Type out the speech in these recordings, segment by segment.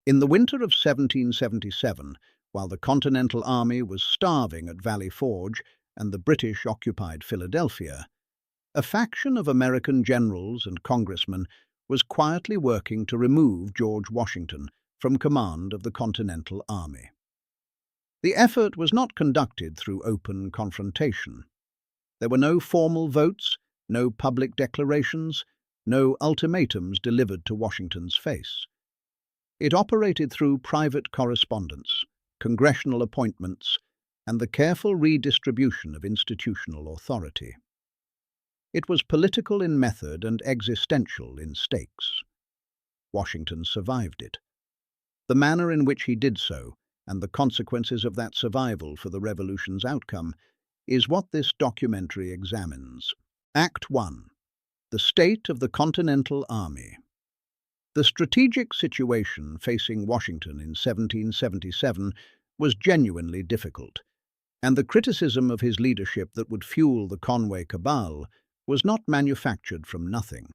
In the winter of 1777, while the Continental Army was starving at Valley Forge and the British occupied Philadelphia, a faction of American generals and congressmen was quietly working to remove George Washington from command of the Continental Army. The effort was not conducted through open confrontation. There were no formal votes, no public declarations, no ultimatums delivered to Washington's face. It operated through private correspondence, congressional appointments, and the careful redistribution of institutional authority. It was political in method and existential in stakes. Washington survived it. The manner in which he did so, and the consequences of that survival for the revolution's outcome, is what this documentary examines. Act 1. The State of the Continental Army. The strategic situation facing Washington in 1777 was genuinely difficult, and the criticism of his leadership that would fuel the Conway Cabal was not manufactured from nothing.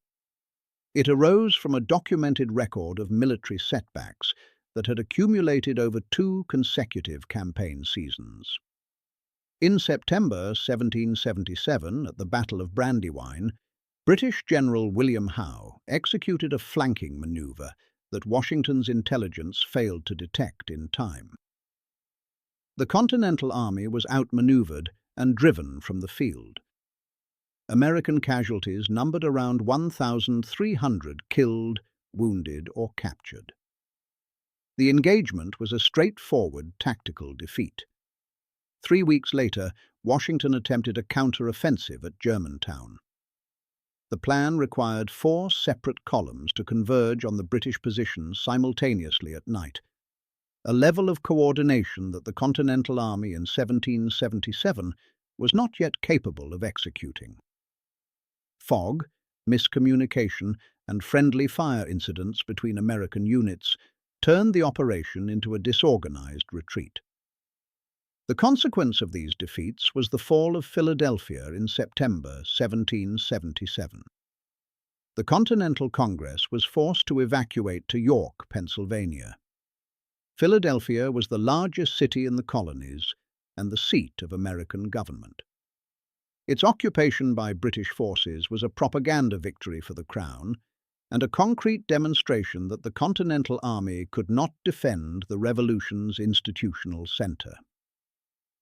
It arose from a documented record of military setbacks that had accumulated over 2 consecutive campaign seasons. In September 1777, at the Battle of Brandywine, British General William Howe executed a flanking maneuver that Washington's intelligence failed to detect in time. The Continental Army was outmaneuvered and driven from the field. American casualties numbered around 1,300 killed, wounded, or captured. The engagement was a straightforward tactical defeat. 3 weeks later, Washington attempted a counter-offensive at Germantown. The plan required 4 separate columns to converge on the British positions simultaneously at night, a level of coordination that the Continental Army in 1777 was not yet capable of executing. Fog, miscommunication, and friendly fire incidents between American units turned the operation into a disorganized retreat. The consequence of these defeats was the fall of Philadelphia in September 1777. The Continental Congress was forced to evacuate to York, Pennsylvania. Philadelphia was the largest city in the colonies and the seat of American government. Its occupation by British forces was a propaganda victory for the Crown and a concrete demonstration that the Continental Army could not defend the Revolution's institutional center.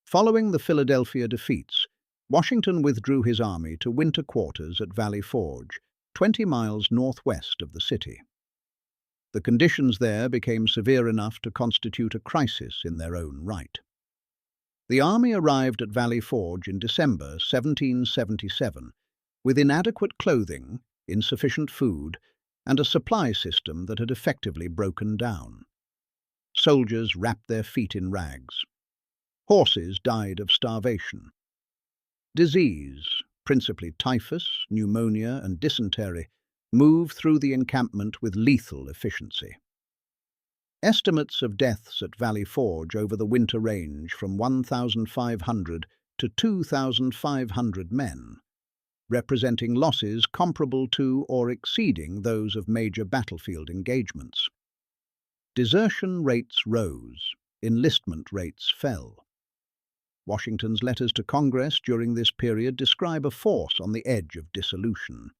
Following the Philadelphia defeats, Washington withdrew his army to winter quarters at Valley Forge, 20 miles northwest of the city. The conditions there became severe enough to constitute a crisis in their own right. The army arrived at Valley Forge in December 1777 with inadequate clothing, insufficient food, and a supply system that had effectively broken down. Soldiers wrapped their feet in rags. Horses died of starvation. Disease, principally typhus, pneumonia, and dysentery, moved through the encampment with lethal efficiency. Estimates of deaths at Valley Forge over the winter range from 1,500 to 2,500 men, representing losses comparable to or exceeding those of major battlefield engagements. Desertion rates rose, enlistment rates fell. Washington's letters to Congress during this period describe a force on the edge of dissolution.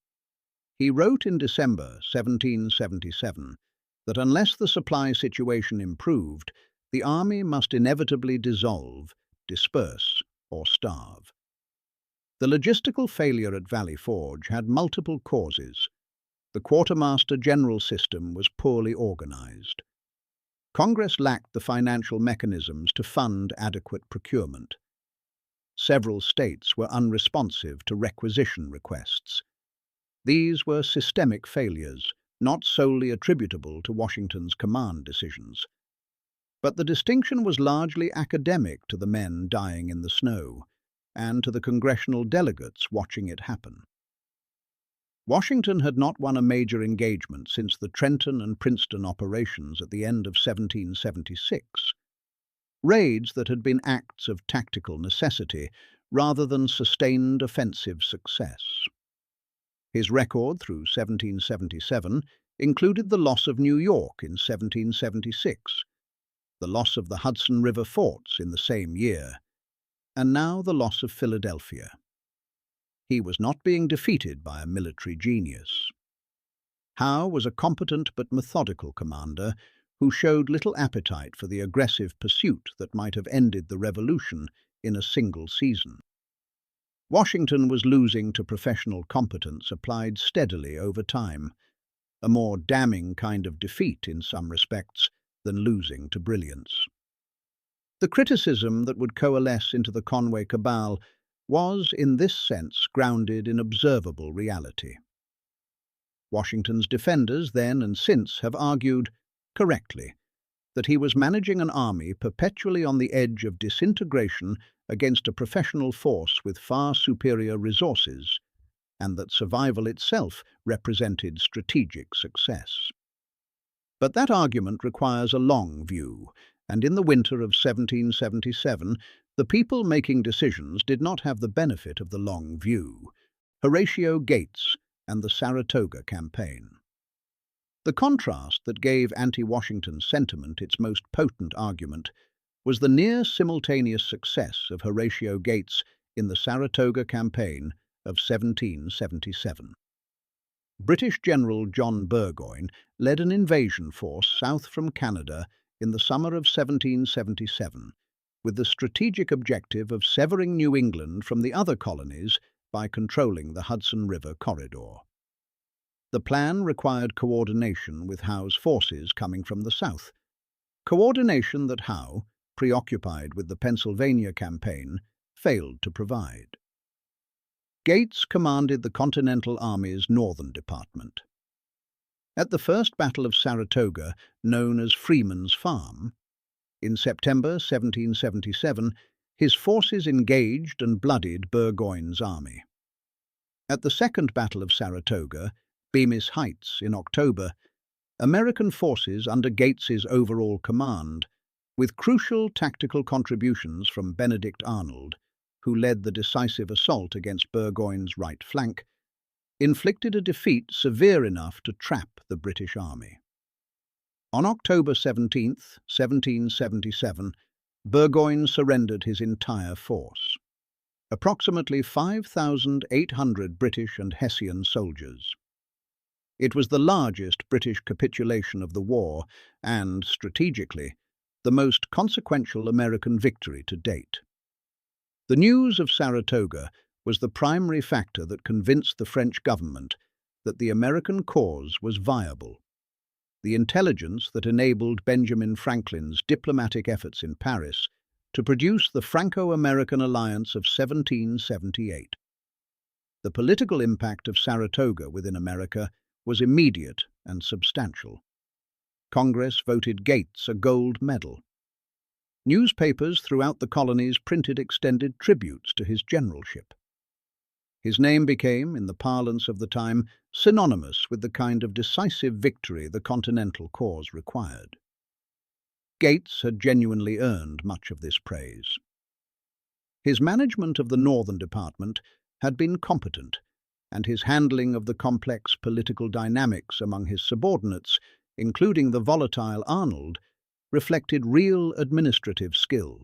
He wrote in December 1777 that unless the supply situation improved, the army must inevitably dissolve, disperse, or starve. The logistical failure at Valley Forge had multiple causes. The quartermaster general system was poorly organized. Congress lacked the financial mechanisms to fund adequate procurement. Several states were unresponsive to requisition requests. These were systemic failures, not solely attributable to Washington's command decisions. But the distinction was largely academic to the men dying in the snow, and to the congressional delegates watching it happen. Washington had not won a major engagement since the Trenton and Princeton operations at the end of 1776, raids that had been acts of tactical necessity rather than sustained offensive success. His record through 1777 included the loss of New York in 1776, the loss of the Hudson River forts in the same year, and now the loss of Philadelphia. He was not being defeated by a military genius. Howe was a competent but methodical commander who showed little appetite for the aggressive pursuit that might have ended the Revolution in a single season. Washington was losing to professional competence applied steadily over time, a more damning kind of defeat in some respects than losing to brilliance. The criticism that would coalesce into the Conway Cabal was, in this sense, grounded in observable reality. Washington's defenders then and since have argued, correctly, that he was managing an army perpetually on the edge of disintegration against a professional force with far superior resources, and that survival itself represented strategic success. But that argument requires a long view, and in the winter of 1777, the people making decisions did not have the benefit of the long view. Horatio Gates and the Saratoga Campaign. The contrast that gave anti-Washington sentiment its most potent argument was the near-simultaneous success of Horatio Gates in the Saratoga Campaign of 1777. British General John Burgoyne led an invasion force south from Canada in the summer of 1777, with the strategic objective of severing New England from the other colonies by controlling the Hudson River corridor. The plan required coordination with Howe's forces coming from the south, coordination that Howe, preoccupied with the Pennsylvania campaign, failed to provide. Gates commanded the Continental Army's northern department. At the First Battle of Saratoga, known as Freeman's Farm, in September 1777, his forces engaged and bloodied Burgoyne's army. At the Second Battle of Saratoga, Bemis Heights, in October, American forces under Gates's overall command, with crucial tactical contributions from Benedict Arnold, who led the decisive assault against Burgoyne's right flank, inflicted a defeat severe enough to trap the British army. On October 17, 1777, Burgoyne surrendered his entire force, approximately 5,800 British and Hessian soldiers. It was the largest British capitulation of the war and, strategically, the most consequential American victory to date. The news of Saratoga was the primary factor that convinced the French government that the American cause was viable. The intelligence that enabled Benjamin Franklin's diplomatic efforts in Paris to produce the Franco-American alliance of 1778. The political impact of Saratoga within America was immediate and substantial. Congress voted Gates a gold medal. Newspapers throughout the colonies printed extended tributes to his generalship. His name became, in the parlance of the time, synonymous with the kind of decisive victory the Continental cause required. Gates had genuinely earned much of this praise. His management of the Northern Department had been competent, and his handling of the complex political dynamics among his subordinates, including the volatile Arnold, reflected real administrative skill.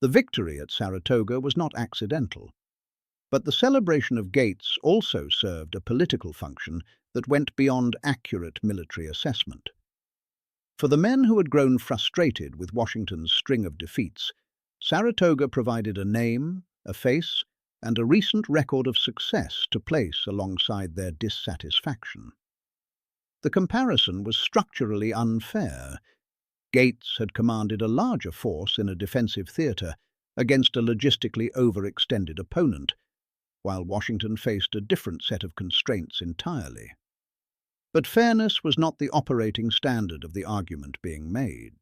The victory at Saratoga was not accidental, but the celebration of Gates also served a political function that went beyond accurate military assessment. For the men who had grown frustrated with Washington's string of defeats, Saratoga provided a name, a face, and a recent record of success to place alongside their dissatisfaction. The comparison was structurally unfair. Gates had commanded a larger force in a defensive theatre against a logistically overextended opponent, while Washington faced a different set of constraints entirely. But fairness was not the operating standard of the argument being made.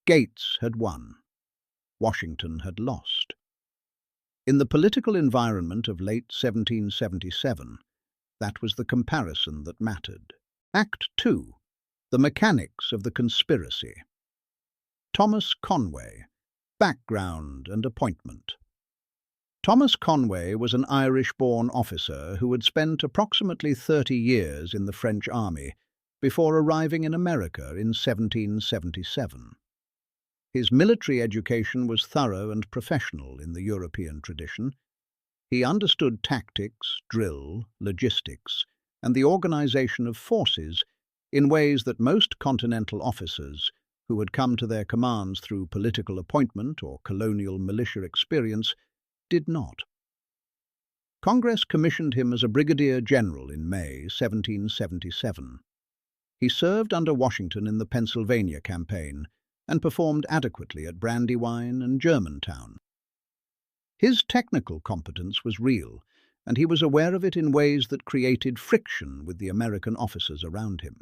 Gates had won. Washington had lost. In the political environment of late 1777, that was the comparison that mattered. Act 2. The mechanics of the conspiracy. Thomas Conway, background and appointment. Thomas Conway was an Irish-born officer who had spent approximately 30 years in the French army before arriving in America in 1777. His military education was thorough and professional in the European tradition. He understood tactics, drill, logistics, and the organization of forces in ways that most Continental officers, who had come to their commands through political appointment or colonial militia experience, did not. Congress commissioned him as a brigadier general in May 1777. He served under Washington in the Pennsylvania campaign and performed adequately at Brandywine and Germantown. His technical competence was real, and he was aware of it in ways that created friction with the American officers around him.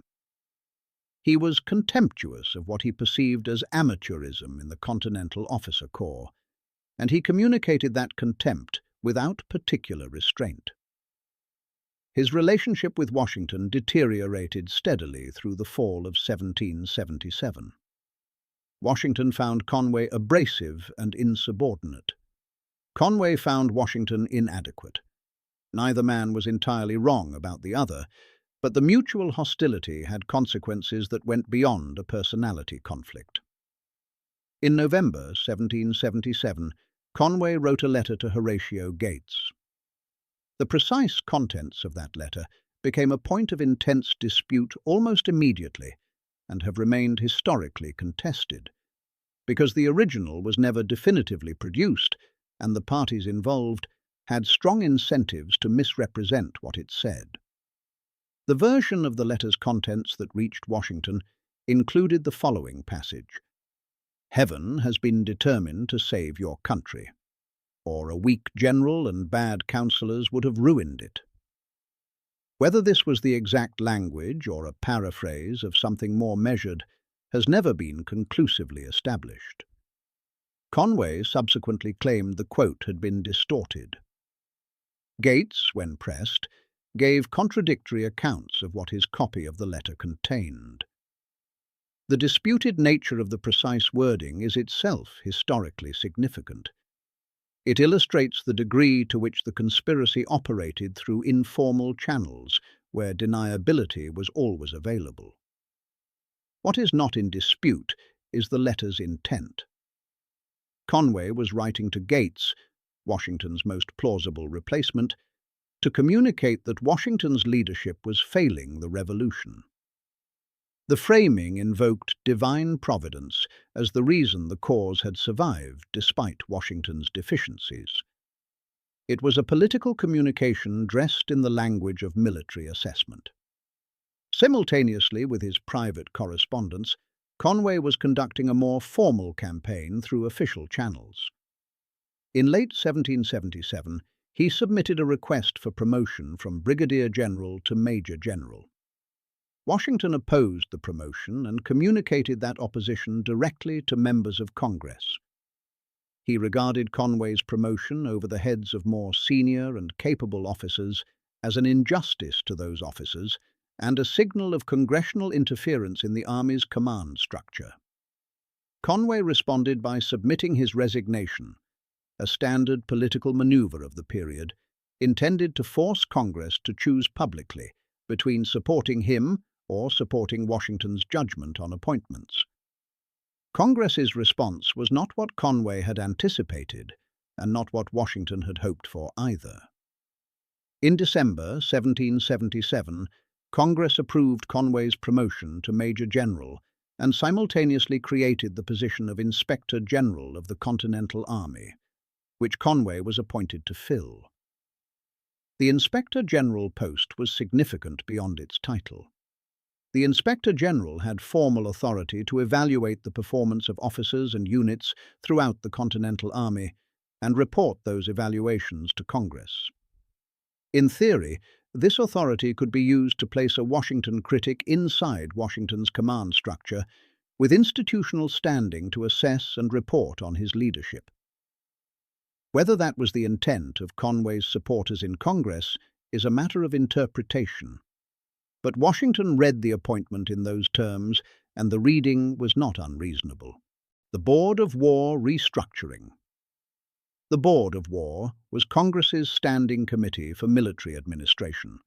He was contemptuous of what he perceived as amateurism in the Continental Officer Corps, and he communicated that contempt without particular restraint. His relationship with Washington deteriorated steadily through the fall of 1777. Washington found Conway abrasive and insubordinate. Conway found Washington inadequate. Neither man was entirely wrong about the other, but the mutual hostility had consequences that went beyond a personality conflict. In November 1777, Conway wrote a letter to Horatio Gates. The precise contents of that letter became a point of intense dispute almost immediately and have remained historically contested, because the original was never definitively produced and the parties involved had strong incentives to misrepresent what it said. The version of the letter's contents that reached Washington included the following passage: "Heaven has been determined to save your country, or a weak general and bad counsellors would have ruined it." Whether this was the exact language or a paraphrase of something more measured has never been conclusively established. Conway subsequently claimed the quote had been distorted. Gates, when pressed, gave contradictory accounts of what his copy of the letter contained. The disputed nature of the precise wording is itself historically significant. It illustrates the degree to which the conspiracy operated through informal channels where deniability was always available. What is not in dispute is the letter's intent. Conway was writing to Gates, Washington's most plausible replacement, to communicate that Washington's leadership was failing the revolution. The framing invoked divine providence as the reason the cause had survived despite Washington's deficiencies. It was a political communication dressed in the language of military assessment. Simultaneously with his private correspondence, Conway was conducting a more formal campaign through official channels. In late 1777, he submitted a request for promotion from brigadier general to major general. Washington opposed the promotion and communicated that opposition directly to members of Congress. He regarded Conway's promotion over the heads of more senior and capable officers as an injustice to those officers and a signal of congressional interference in the Army's command structure. Conway responded by submitting his resignation, a standard political maneuver of the period, intended to force Congress to choose publicly between supporting him or supporting Washington's judgment on appointments. Congress's response was not what Conway had anticipated, and not what Washington had hoped for either. In December 1777, Congress approved Conway's promotion to Major General and simultaneously created the position of Inspector General of the Continental Army, which Conway was appointed to fill. The Inspector General post was significant beyond its title. The Inspector General had formal authority to evaluate the performance of officers and units throughout the Continental Army and report those evaluations to Congress. In theory, this authority could be used to place a Washington critic inside Washington's command structure, with institutional standing to assess and report on his leadership. Whether that was the intent of Conway's supporters in Congress is a matter of interpretation. But Washington read the appointment in those terms, and the reading was not unreasonable. The Board of War Restructuring. The Board of War was Congress's standing committee for military administration,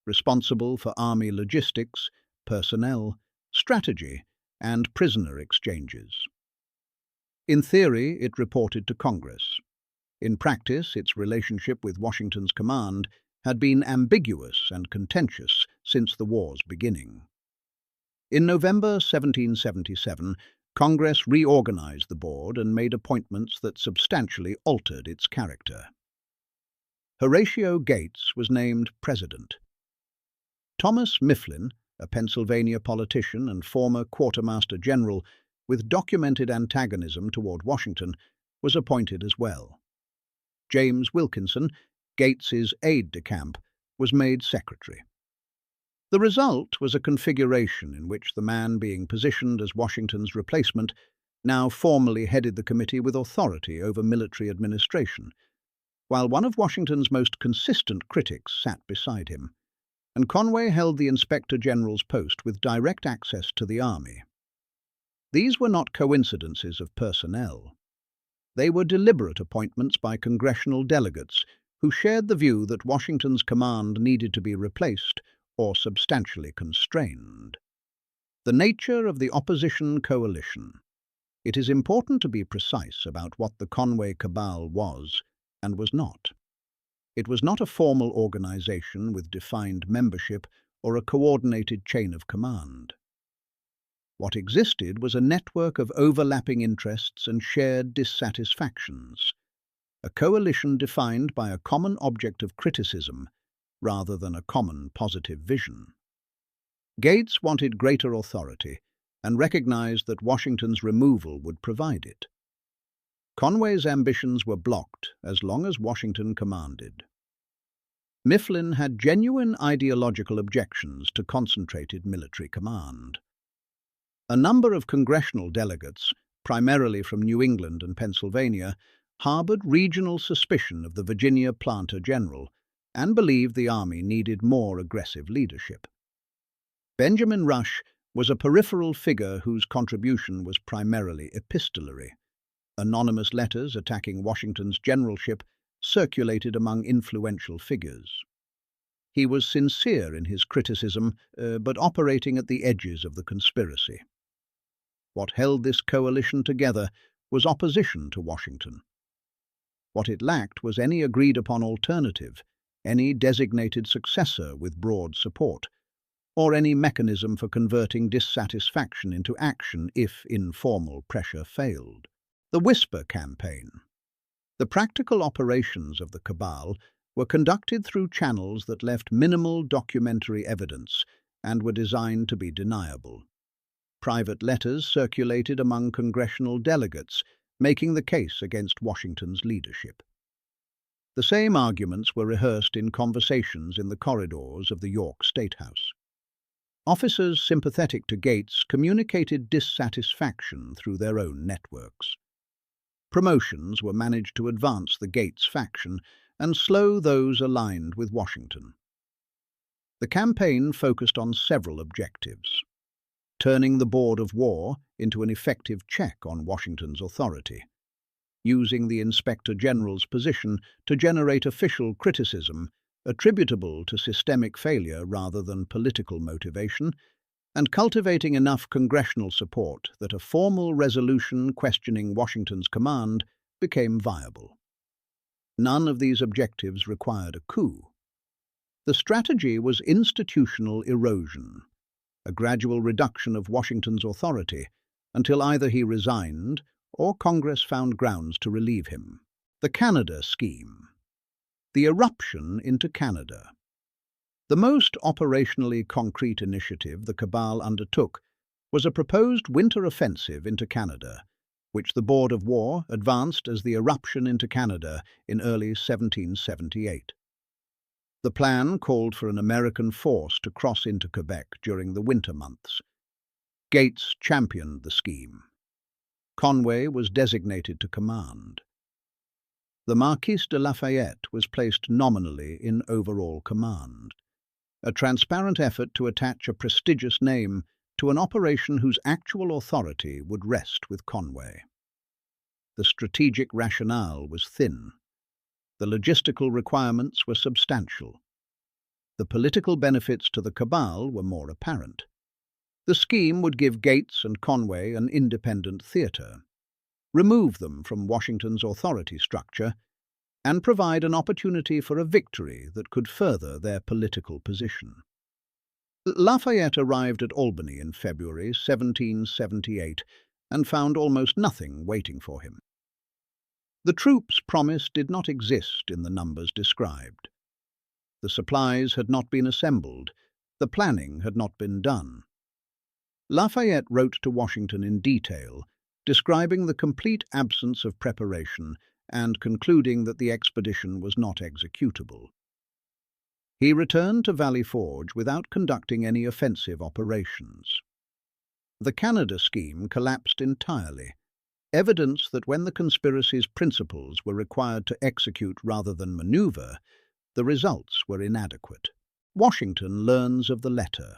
responsible for army logistics, personnel, strategy, and prisoner exchanges. In theory, it reported to Congress. In practice, its relationship with Washington's command had been ambiguous and contentious since the war's beginning. In November 1777, Congress reorganized the board and made appointments that substantially altered its character. Horatio Gates was named president. Thomas Mifflin, a Pennsylvania politician and former quartermaster general with documented antagonism toward Washington, was appointed as well. James Wilkinson, Gates's aide-de-camp, was made secretary. The result was a configuration in which the man being positioned as Washington's replacement now formally headed the committee with authority over military administration, while one of Washington's most consistent critics sat beside him, and Conway held the Inspector General's post with direct access to the army. These were not coincidences of personnel. They were deliberate appointments by congressional delegates who shared the view that Washington's command needed to be replaced or substantially constrained. The nature of the opposition coalition. It is important to be precise about what the Conway Cabal was and was not. It was not a formal organization with defined membership or a coordinated chain of command. What existed was a network of overlapping interests and shared dissatisfactions, a coalition defined by a common object of criticism rather than a common positive vision. Gates wanted greater authority and recognized that Washington's removal would provide it. Conway's ambitions were blocked as long as Washington commanded. Mifflin had genuine ideological objections to concentrated military command. A number of congressional delegates, primarily from New England and Pennsylvania, harbored regional suspicion of the Virginia planter general and believed the army needed more aggressive leadership. Benjamin Rush was a peripheral figure whose contribution was primarily epistolary. Anonymous letters attacking Washington's generalship circulated among influential figures. He was sincere in his criticism, but operating at the edges of the conspiracy. What held this coalition together was opposition to Washington. What it lacked was any agreed-upon alternative, any designated successor with broad support, or any mechanism for converting dissatisfaction into action if informal pressure failed. The Whisper Campaign. The practical operations of the cabal were conducted through channels that left minimal documentary evidence and were designed to be deniable. Private letters circulated among congressional delegates, making the case against Washington's leadership. The same arguments were rehearsed in conversations in the corridors of the York State House. Officers sympathetic to Gates communicated dissatisfaction through their own networks. Promotions were managed to advance the Gates faction and slow those aligned with Washington. The campaign focused on several objectives: turning the Board of War into an effective check on Washington's authority, using the Inspector General's position to generate official criticism attributable to systemic failure rather than political motivation, and cultivating enough congressional support that a formal resolution questioning Washington's command became viable. None of these objectives required a coup. The strategy was institutional erosion, a gradual reduction of Washington's authority until either he resigned or Congress found grounds to relieve him. The Canada Scheme. The eruption into Canada. The most operationally concrete initiative the cabal undertook was a proposed winter offensive into Canada, which the Board of War advanced as the eruption into Canada in early 1778. The plan called for an American force to cross into Quebec during the winter months. Gates championed the scheme. Conway was designated to command. The Marquis de Lafayette was placed nominally in overall command, a transparent effort to attach a prestigious name to an operation whose actual authority would rest with Conway. The strategic rationale was thin. The logistical requirements were substantial. The political benefits to the cabal were more apparent. The scheme would give Gates and Conway an independent theatre, remove them from Washington's authority structure, and provide an opportunity for a victory that could further their political position. Lafayette arrived at Albany in February 1778 and found almost nothing waiting for him. The troops promised did not exist in the numbers described. The supplies had not been assembled. The planning had not been done. Lafayette wrote to Washington in detail, describing the complete absence of preparation and concluding that the expedition was not executable. He returned to Valley Forge without conducting any offensive operations. The Canada scheme collapsed entirely, evidence that when the conspiracy's principles were required to execute rather than maneuver, the results were inadequate. Washington learns of the letter.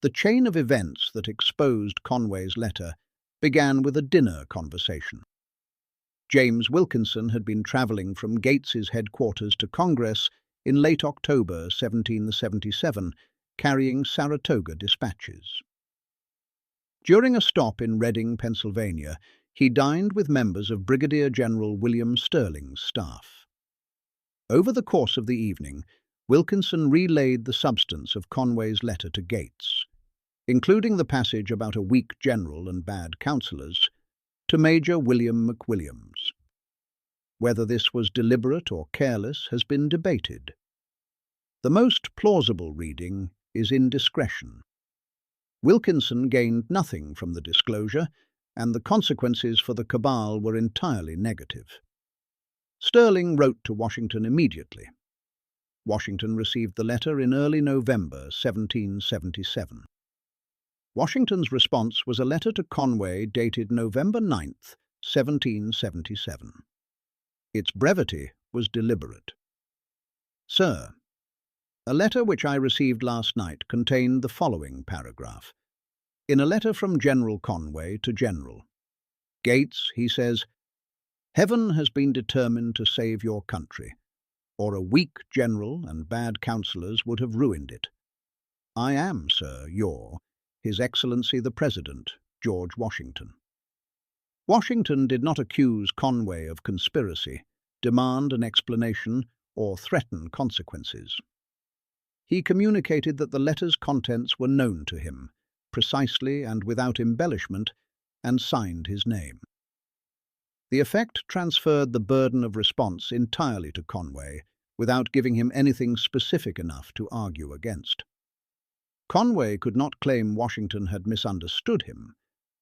The chain of events that exposed Conway's letter began with a dinner conversation. James Wilkinson had been travelling from Gates's headquarters to Congress in late October 1777, carrying Saratoga dispatches. During a stop in Reading, Pennsylvania, he dined with members of Brigadier General William Sterling's staff. Over the course of the evening, Wilkinson relayed the substance of Conway's letter to Gates, including the passage about a weak general and bad counsellors, to Major William McWilliams. Whether this was deliberate or careless has been debated. The most plausible reading is indiscretion. Wilkinson gained nothing from the disclosure, and the consequences for the cabal were entirely negative. Sterling wrote to Washington immediately. Washington received the letter in early November 1777. Washington's response was a letter to Conway dated November 9, 1777. Its brevity was deliberate. Sir, a letter which I received last night contained the following paragraph. In a letter from General Conway to General Gates, he says, "Heaven has been determined to save your country, or a weak general and bad counsellors would have ruined it. I am, sir, His Excellency the President, George Washington." Washington did not accuse Conway of conspiracy, demand an explanation, or threaten consequences. He communicated that the letter's contents were known to him, precisely and without embellishment, and signed his name. The effect transferred the burden of response entirely to Conway, without giving him anything specific enough to argue against. Conway could not claim Washington had misunderstood him,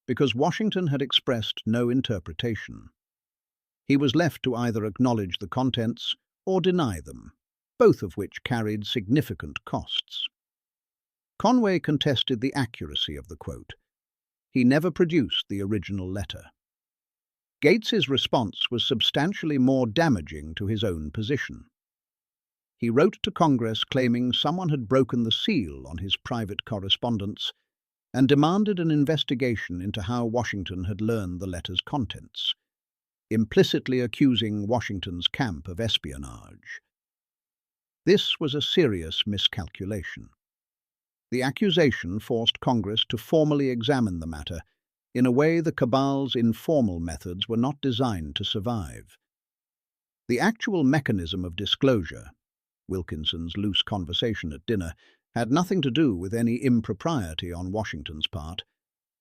because Washington had expressed no interpretation. He was left to either acknowledge the contents or deny them, both of which carried significant costs. Conway contested the accuracy of the quote. He never produced the original letter. Gates's response was substantially more damaging to his own position. He wrote to Congress claiming someone had broken the seal on his private correspondence and demanded an investigation into how Washington had learned the letter's contents, implicitly accusing Washington's camp of espionage. This was a serious miscalculation. The accusation forced Congress to formally examine the matter in a way the cabal's informal methods were not designed to survive. The actual mechanism of disclosure, Wilkinson's loose conversation at dinner, had nothing to do with any impropriety on Washington's part,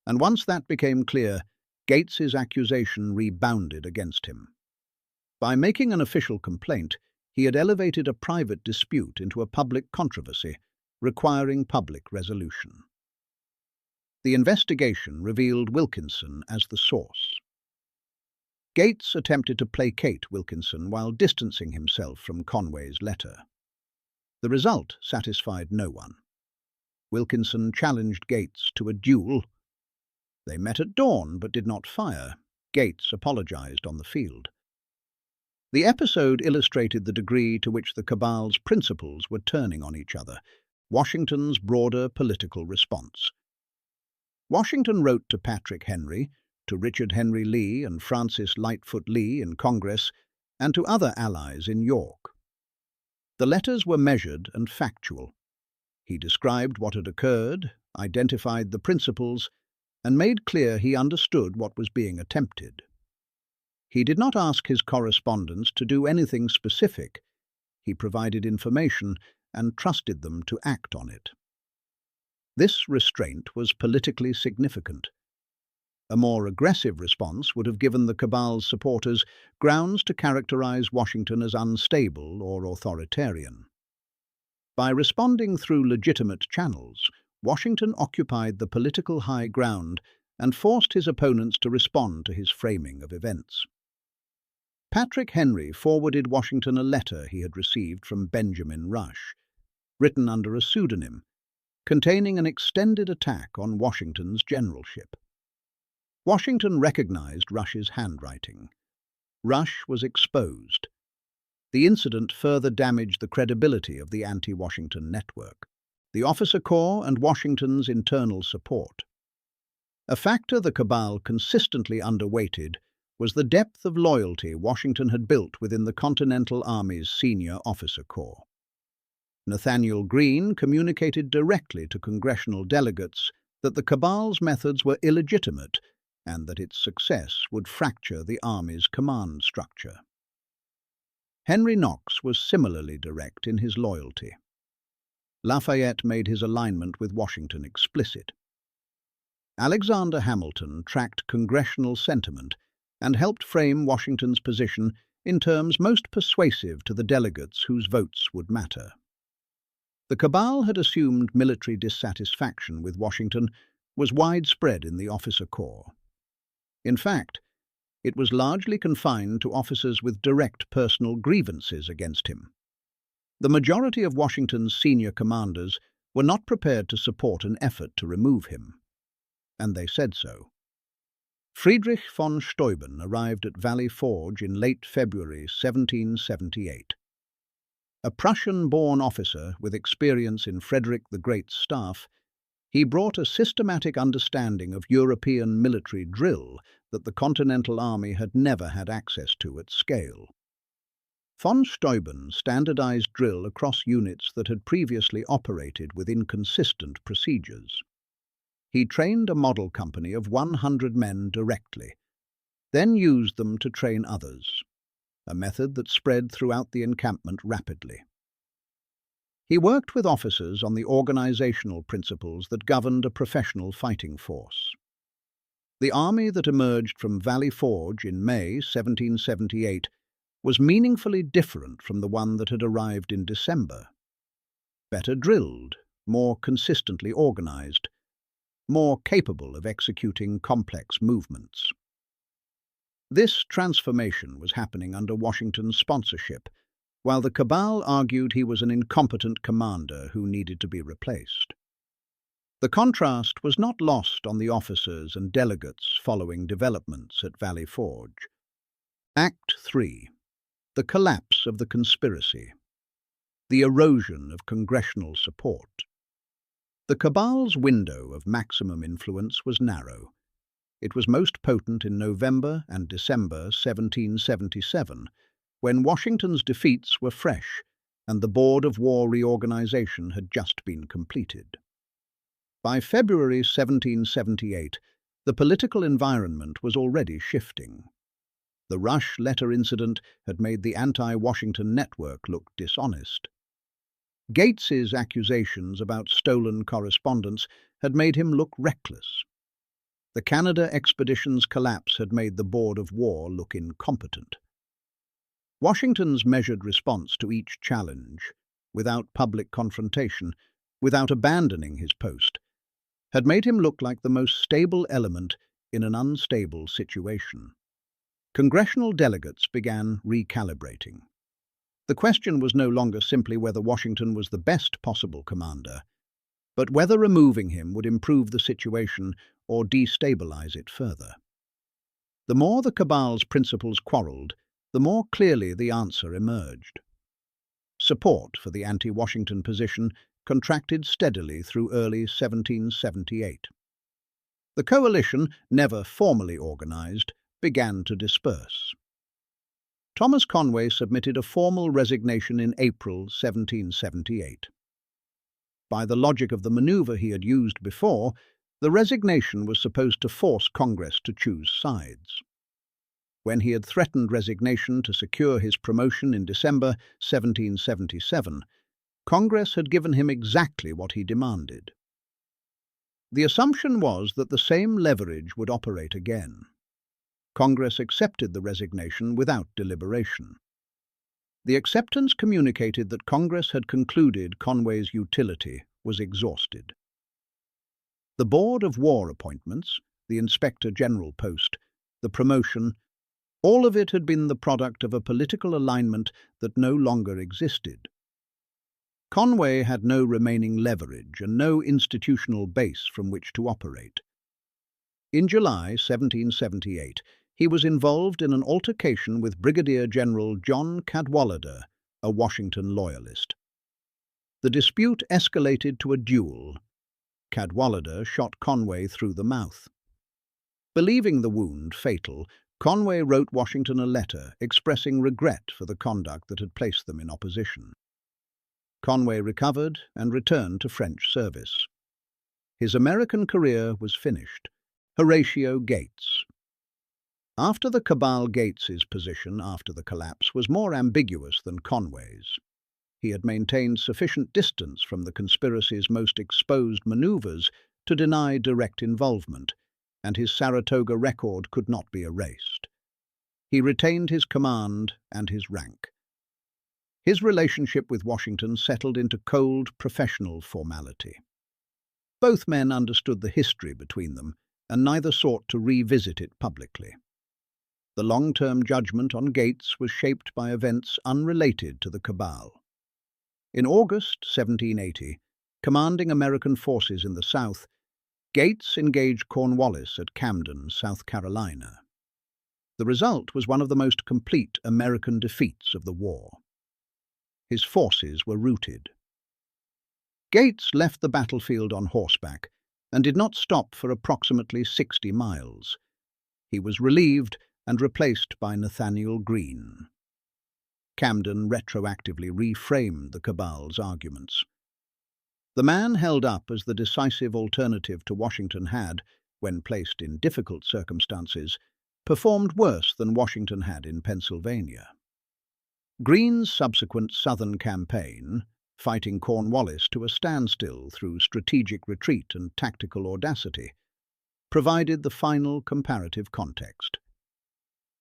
and once that became clear, Gates's accusation rebounded against him. By making an official complaint, he had elevated a private dispute into a public controversy, requiring public resolution. The investigation revealed Wilkinson as the source. Gates attempted to placate Wilkinson while distancing himself from Conway's letter. The result satisfied no one. Wilkinson challenged Gates to a duel. They met at dawn but did not fire. Gates apologized on the field. The episode illustrated the degree to which the cabal's principles were turning on each other, Washington's broader political response. Washington wrote to Patrick Henry to Richard Henry Lee and Francis Lightfoot Lee in Congress and to other allies in York. The letters were measured and factual. He described what had occurred, identified the principles, and made clear he understood what was being attempted. He did not ask his correspondents to do anything specific. He provided information and trusted them to act on it. This restraint was politically significant. A more aggressive response would have given the Cabal's supporters grounds to characterize Washington as unstable or authoritarian. By responding through legitimate channels, Washington occupied the political high ground and forced his opponents to respond to his framing of events. Patrick Henry forwarded Washington a letter he had received from Benjamin Rush, written under a pseudonym, containing an extended attack on Washington's generalship. Washington recognized Rush's handwriting. Rush was exposed. The incident further damaged the credibility of the anti-Washington network, the officer corps and Washington's internal support. A factor the Cabal consistently underweighted was the depth of loyalty Washington had built within the Continental Army's senior officer corps. Nathaniel Greene communicated directly to congressional delegates that the Cabal's methods were illegitimate and that its success would fracture the Army's command structure. Henry Knox was similarly direct in his loyalty. Lafayette made his alignment with Washington explicit. Alexander Hamilton tracked congressional sentiment and helped frame Washington's position in terms most persuasive to the delegates whose votes would matter. The Cabal had assumed military dissatisfaction with Washington was widespread in the officer corps. In fact, it was largely confined to officers with direct personal grievances against him. The majority of Washington's senior commanders were not prepared to support an effort to remove him, and they said so. Friedrich von Steuben arrived at Valley Forge in late February 1778. A Prussian-born officer with experience in Frederick the Great's staff, he brought a systematic understanding of European military drill that the Continental Army had never had access to at scale. Von Steuben standardized drill across units that had previously operated with inconsistent procedures. He trained a model company of 100 men directly, then used them to train others, a method that spread throughout the encampment rapidly. He worked with officers on the organizational principles that governed a professional fighting force. The army that emerged from Valley Forge in May 1778 was meaningfully different from the one that had arrived in December. Better drilled, more consistently organized, more capable of executing complex movements. This transformation was happening under Washington's sponsorship, while the Cabal argued he was an incompetent commander who needed to be replaced. The contrast was not lost on the officers and delegates following developments at Valley Forge. Act 3. The collapse of the conspiracy. The erosion of congressional support. The Cabal's window of maximum influence was narrow. It was most potent in November and December 1777, when Washington's defeats were fresh and the Board of War reorganization had just been completed. By February 1778, the political environment was already shifting. The Rush letter incident had made the anti-Washington network look dishonest. Gates's accusations about stolen correspondence had made him look reckless. The Canada expedition's collapse had made the Board of War look incompetent. Washington's measured response to each challenge, without public confrontation, without abandoning his post, had made him look like the most stable element in an unstable situation. Congressional delegates began recalibrating. The question was no longer simply whether Washington was the best possible commander, but whether removing him would improve the situation or destabilize it further. The more the Cabal's principles quarreled, the more clearly the answer emerged. Support for the anti-Washington position contracted steadily through early 1778. The coalition, never formally organized, began to disperse. Thomas Conway submitted a formal resignation in April 1778. By the logic of the maneuver he had used before, the resignation was supposed to force Congress to choose sides. When he had threatened resignation to secure his promotion in December 1777, Congress had given him exactly what he demanded. The assumption was that the same leverage would operate again. Congress accepted the resignation without deliberation. The acceptance communicated that Congress had concluded Conway's utility was exhausted. The Board of War Appointments, the Inspector General post, the promotion, all of it had been the product of a political alignment that no longer existed. Conway had no remaining leverage and no institutional base from which to operate. In July 1778, he was involved in an altercation with Brigadier General John Cadwalader, a Washington loyalist. The dispute escalated to a duel. Cadwalader shot Conway through the mouth. Believing the wound fatal, Conway wrote Washington a letter expressing regret for the conduct that had placed them in opposition. Conway recovered and returned to French service. His American career was finished. Horatio Gates. After the Cabal, Gates's position after the collapse was more ambiguous than Conway's. He had maintained sufficient distance from the conspiracy's most exposed maneuvers to deny direct involvement, and his Saratoga record could not be erased. He retained his command and his rank. His relationship with Washington settled into cold, professional formality. Both men understood the history between them, and neither sought to revisit it publicly. The long-term judgment on Gates was shaped by events unrelated to the Cabal. In August 1780, commanding American forces in the South, Gates engaged Cornwallis at Camden, South Carolina. The result was one of the most complete American defeats of the war. His forces were routed. Gates left the battlefield on horseback and did not stop for approximately 60 miles. He was relieved and replaced by Nathaniel Greene. Camden retroactively reframed the Cabal's arguments. The man held up as the decisive alternative to Washington had, when placed in difficult circumstances, performed worse than Washington had in Pennsylvania. Greene's subsequent Southern campaign, fighting Cornwallis to a standstill through strategic retreat and tactical audacity, provided the final comparative context.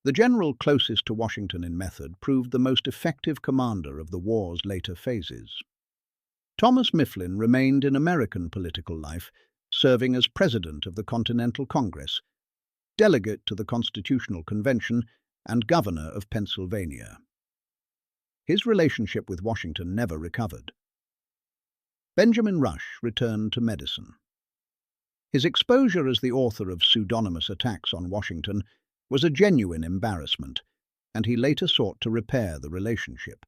The general closest to Washington in method proved the most effective commander of the war's later phases. Thomas Mifflin remained in American political life, serving as president of the Continental Congress, delegate to the Constitutional Convention, and governor of Pennsylvania. His relationship with Washington never recovered. Benjamin Rush returned to medicine. His exposure as the author of pseudonymous attacks on Washington was a genuine embarrassment, and he later sought to repair the relationship.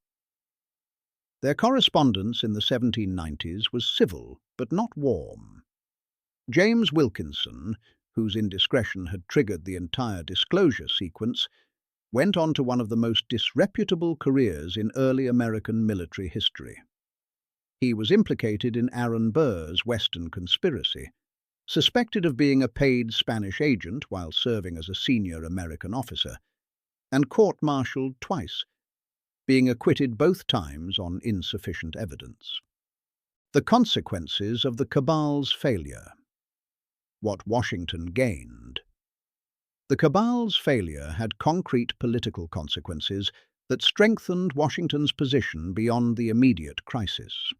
Their correspondence in the 1790s was civil but not warm. James Wilkinson, whose indiscretion had triggered the entire disclosure sequence, went on to one of the most disreputable careers in early American military history. He was implicated in Aaron Burr's Western conspiracy, suspected of being a paid Spanish agent while serving as a senior American officer, and court-martialed twice, being acquitted both times on insufficient evidence. The consequences of the Cabal's failure. What Washington gained. The Cabal's failure had concrete political consequences that strengthened Washington's position beyond the immediate crisis.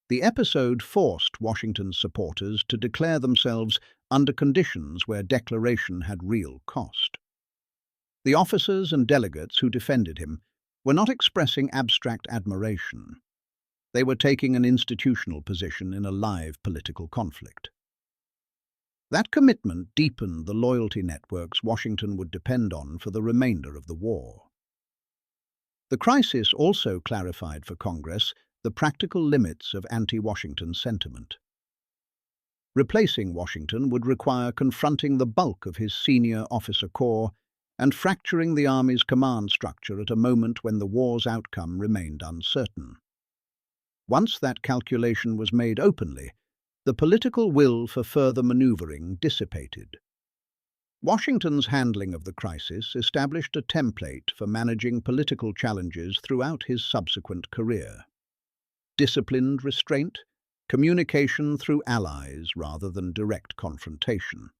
The episode forced Washington's supporters to declare themselves under conditions where declaration had real cost. The officers and delegates who defended him were not expressing abstract admiration. They were taking an institutional position in a live political conflict. That commitment deepened the loyalty networks Washington would depend on for the remainder of the war. The crisis also clarified for Congress the practical limits of anti-Washington sentiment. Replacing Washington would require confronting the bulk of his senior officer corps and fracturing the Army's command structure at a moment when the war's outcome remained uncertain. Once that calculation was made openly, the political will for further maneuvering dissipated. Washington's handling of the crisis established a template for managing political challenges throughout his subsequent career. Disciplined restraint, communication through allies rather than direct confrontation.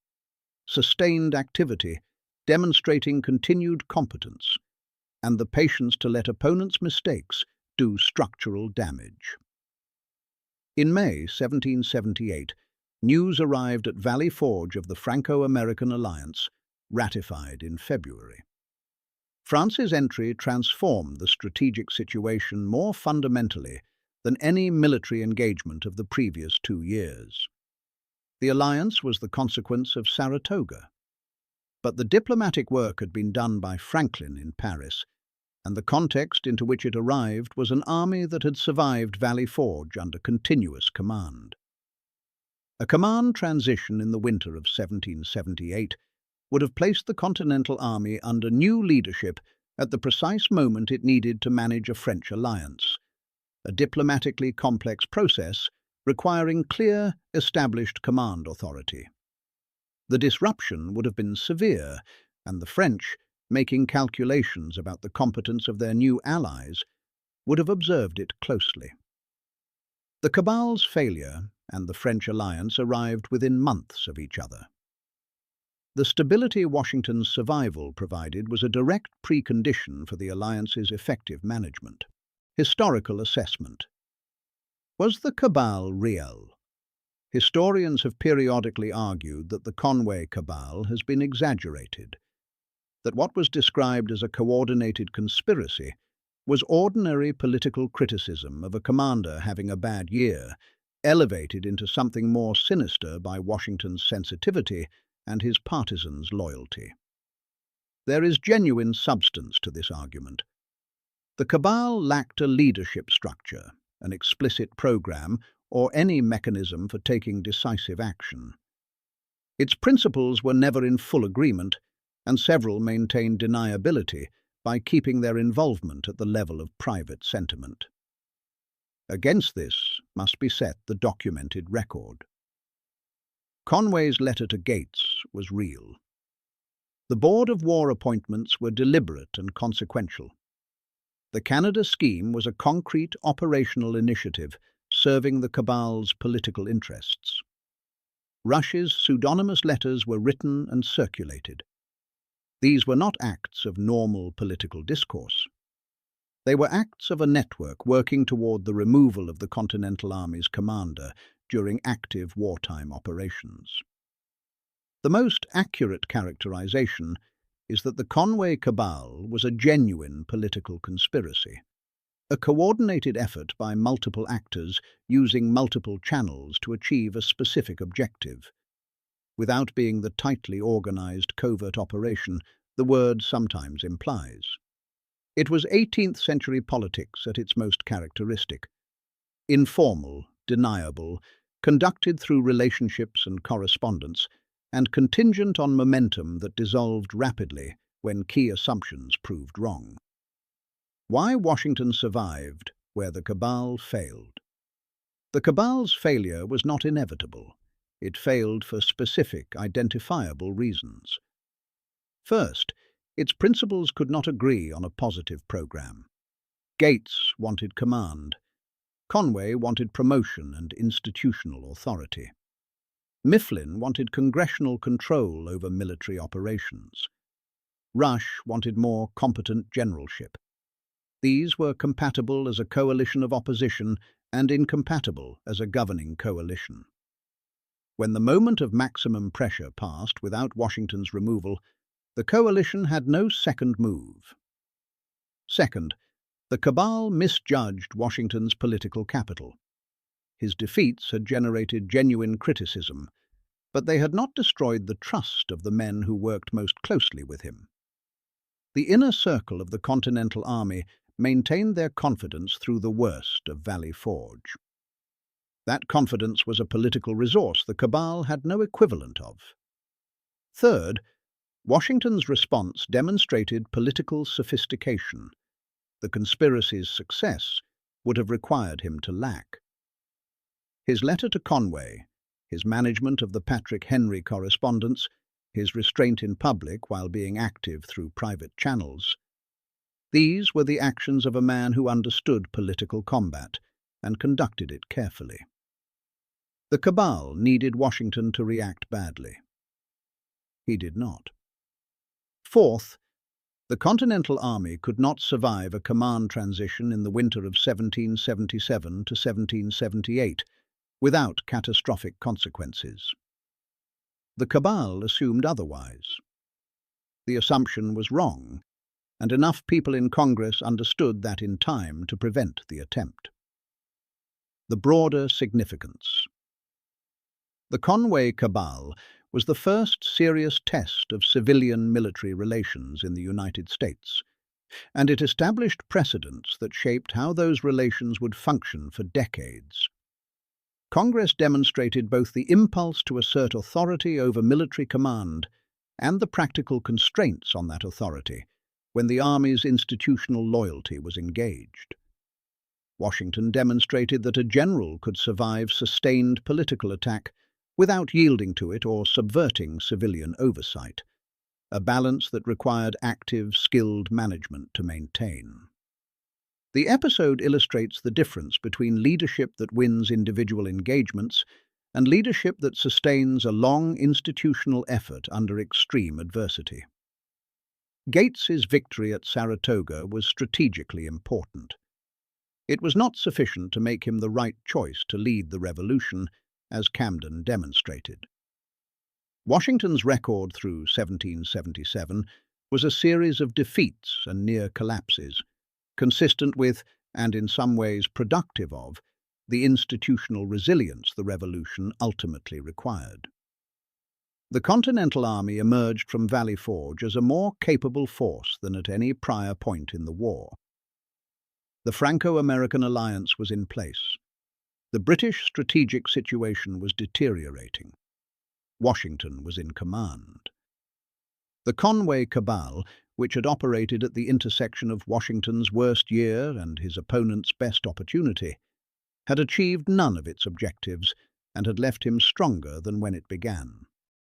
Sustained activity, demonstrating continued competence, and the patience to let opponents' mistakes do structural damage. In May 1778, news arrived at Valley Forge of the Franco-American alliance, ratified in February. France's entry transformed the strategic situation more fundamentally than any military engagement of the previous 2 years. The alliance was the consequence of Saratoga, but the diplomatic work had been done by Franklin in Paris, and the context into which it arrived was an army that had survived Valley Forge under continuous command. A command transition in the winter of 1778 would have placed the Continental Army under new leadership at the precise moment it needed to manage a French alliance, a diplomatically complex process requiring clear, established command authority. The disruption would have been severe, and the French, making calculations about the competence of their new allies, would have observed it closely. The Cabal's failure and the French alliance arrived within months of each other. The stability Washington's survival provided was a direct precondition for the alliance's effective management. Historical assessment. Was the Cabal real? Historians have periodically argued that the Conway Cabal has been exaggerated, that what was described as a coordinated conspiracy was ordinary political criticism of a commander having a bad year, elevated into something more sinister by Washington's sensitivity and his partisans' loyalty. There is genuine substance to this argument. The Cabal lacked a leadership structure, an explicit program, or any mechanism for taking decisive action. Its principles were never in full agreement, and several maintained deniability by keeping their involvement at the level of private sentiment. Against this must be set the documented record. Conway's letter to Gates was real. The Board of War appointments were deliberate and consequential. The Canada scheme was a concrete operational initiative serving the Cabal's political interests. Rush's pseudonymous letters were written and circulated. These were not acts of normal political discourse. They were acts of a network working toward the removal of the Continental Army's commander during active wartime operations. The most accurate characterization is that the Conway Cabal was a genuine political conspiracy, a coordinated effort by multiple actors using multiple channels to achieve a specific objective. Without being the tightly organized covert operation the word sometimes implies. It was 18th century politics at its most characteristic. Informal, deniable, conducted through relationships and correspondence, and contingent on momentum that dissolved rapidly when key assumptions proved wrong. Why Washington survived where the Cabal failed. The Cabal's failure was not inevitable. It failed for specific, identifiable reasons. First, its principals could not agree on a positive program. Gates wanted command. Conway wanted promotion and institutional authority. Mifflin wanted congressional control over military operations. Rush wanted more competent generalship. These were compatible as a coalition of opposition and incompatible as a governing coalition. When the moment of maximum pressure passed without Washington's removal, the coalition had no second move. Second, the Cabal misjudged Washington's political capital. His defeats had generated genuine criticism, but they had not destroyed the trust of the men who worked most closely with him. The inner circle of the Continental Army maintained their confidence through the worst of Valley Forge. That confidence was a political resource the cabal had no equivalent of. Third, Washington's response demonstrated political sophistication. The conspiracy's success would have required him to lack. His letter to Conway, his management of the Patrick Henry correspondence, his restraint in public while being active through private channels. These were the actions of a man who understood political combat and conducted it carefully. The cabal needed Washington to react badly. He did not. Fourth, the Continental Army could not survive a command transition in the winter of 1777 to 1778 without catastrophic consequences. The cabal assumed otherwise. The assumption was wrong, and enough people in Congress understood that in time to prevent the attempt. The broader significance. The Conway Cabal was the first serious test of civilian-military relations in the United States, and it established precedents that shaped how those relations would function for decades. Congress demonstrated both the impulse to assert authority over military command and the practical constraints on that authority when the Army's institutional loyalty was engaged. Washington demonstrated that a general could survive sustained political attack without yielding to it or subverting civilian oversight, a balance that required active, skilled management to maintain. The episode illustrates the difference between leadership that wins individual engagements and leadership that sustains a long institutional effort under extreme adversity. Gates's victory at Saratoga was strategically important. It was not sufficient to make him the right choice to lead the revolution, as Camden demonstrated. Washington's record through 1777 was a series of defeats and near collapses, consistent with, and in some ways productive of, the institutional resilience the revolution ultimately required. The Continental Army emerged from Valley Forge as a more capable force than at any prior point in the war. The Franco-American alliance was in place. The British strategic situation was deteriorating. Washington was in command. The Conway Cabal, which had operated at the intersection of Washington's worst year and his opponent's best opportunity, had achieved none of its objectives and had left him stronger than when it began.